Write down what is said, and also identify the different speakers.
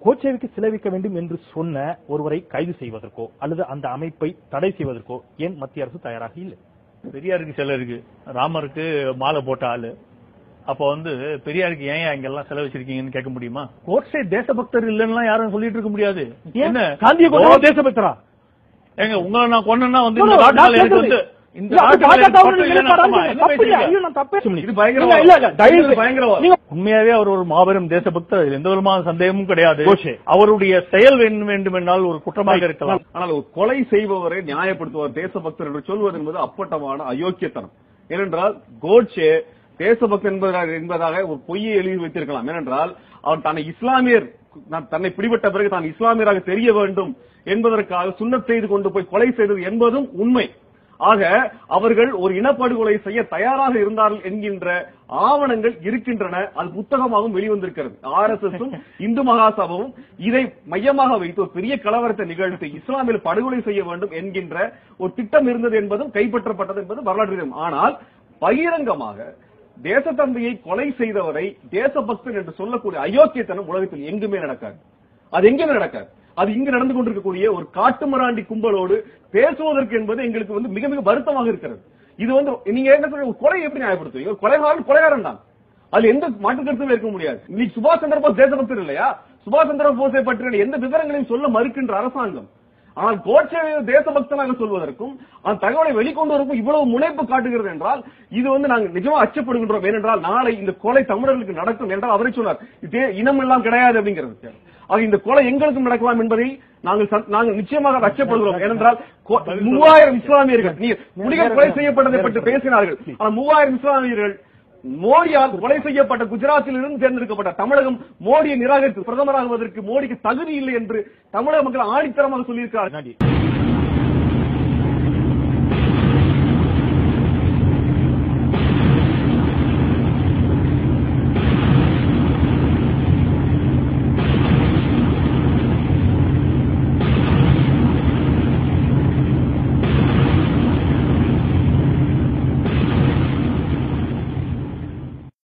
Speaker 1: கோட்சேவுக்கு சிலை வைக்க வேண்டும் என்று சொன்ன ஒருவரை கைது செய்வதற்கோ அல்லது அந்த அமைப்பை தடை செய்வதற்கோ ஏன் மத்திய அரசு தயாராக இல்லை?
Speaker 2: பெரியாருக்கு சிலை இருக்கு, ராமருக்கு மாலை போட்ட ஆளு. அப்ப பெரியாருக்கு ஏன் இங்கெல்லாம் செலவு வச்சிருக்கீங்கன்னு கேட்க முடியுமா? கோட்சே தேசபக்தர் இல்லன்னா யாரும் சொல்லிட்டு இருக்க முடியாது. என்ன
Speaker 1: காந்திய தேசபக்தரா?
Speaker 2: எங்க உங்களை நான் கொண்டா உண்மையாவே அவர் ஒரு மாபெரும் தேசபக்தர், எந்த விதமான சந்தேகமும் கிடையாது. அவருடைய செயல் வேண்டுமென்றால் ஒரு குற்றமாக இருக்கலாம்.
Speaker 3: ஆனால் ஒரு கொலை செய்பவரை நியாயப்படுத்துவார் தேசபக்தர் என்று சொல்வது என்பது அப்பட்டமான அயோக்கியத்தனம். ஏனென்றால் கோட்சே தேசபக்தர் என்பதாக ஒரு பொய்யை எழுதி வைத்திருக்கலாம். ஏனென்றால் அவர் தன்னை இஸ்லாமியர், தன்னை பிடிபட்ட பிறகு தான் இஸ்லாமியராக தெரிய வேண்டும் என்பதற்காக சுன்னத் செய்து கொண்டு போய் கொலை செய்தது என்பதும் உண்மை. ஆக அவர்கள் ஒரு இனப்படுகொலை செய்ய தயாராக இருந்தார்கள் என்கின்ற ஆவணங்கள் இருக்கின்றன. அது புத்தகமாகவும் வெளிவந்திருக்கிறது. RSSம் இந்து மகாசபையும் இதை மையமாக வைத்து ஒரு பெரிய கலவரத்தை நிகழ்த்தி இஸ்லாமியில் படுகொலை செய்ய வேண்டும் என்கின்ற ஒரு திட்டம் இருந்தது என்பதும் கைப்பற்றப்பட்டது என்பது வரலாற்று. ஆனால் பகிரங்கமாக தேசத்தந்தையை கொலை செய்தவரை தேசபக்தன் என்று சொல்லக்கூடிய அயோக்கியத்தனம் உலகத்தில் எங்குமே நடக்காது. அது எங்குமே நடக்காது. அது இங்கு நடந்து கொண்டிருக்கக்கூடிய ஒரு காட்டுமிராண்டி கும்பலோடு பேசுவதற்கு என்பது எங்களுக்கு மிக மிக வருத்தமாக இருக்கிறது. இது நீங்க என்ன சொல்ற, கொலை எப்படி நியாயப்படுத்துவீங்க? கொலைகாரன் தான், அதுல எந்த மாற்று கருத்துமே இருக்க முடியாது. இன்னைக்கு சுபாஷ் சந்திர போஸ் தேசபக்தர் இல்லையா? சுபாஷ் சந்திர போஸை பற்றிய எந்த விவரங்களையும் சொல்ல மறுக்கின்ற அரசாங்கம். ஆனால் கோட்சே தேசபக்தனாக சொல்வதற்கும் அந்த தகவலை வெளிக்கொண்டு வருவதற்கும் இவ்வளவு முனைப்பு காட்டுகிறது என்றால் இது நாங்கள் நிஜமா அச்சப்படுகின்றோம். ஏனென்றால் நாளை இந்த கொலை தமிழர்களுக்கு நடக்கும் என்றால் அவரை சொன்னார், இனம் எல்லாம் கிடையாது அப்படிங்கிறது. ஆக இந்த கொலை எங்களுக்கும் நடக்கலாம் என்பதை நாங்கள் நிச்சயமாக அச்சப்படுகிறோம். ஏனென்றால் 3000 இஸ்லாமியர்கள் புலிகள் கொலை செய்யப்பட்டதை பற்றி பேசினார்கள். ஆனால் 3000 இஸ்லாமியர்கள் மோடியால் கொலை செய்யப்பட்ட குஜராத்தில் இருந்து தேர்ந்தெடுக்கப்பட்ட தமிழகம் மோடியை நிராகரித்து பிரதமராகுவதற்கு மோடிக்கு தகுதி இல்லை என்று தமிழக மக்கள் ஆணித்தரமாக சொல்லியிருக்கிறார்கள்.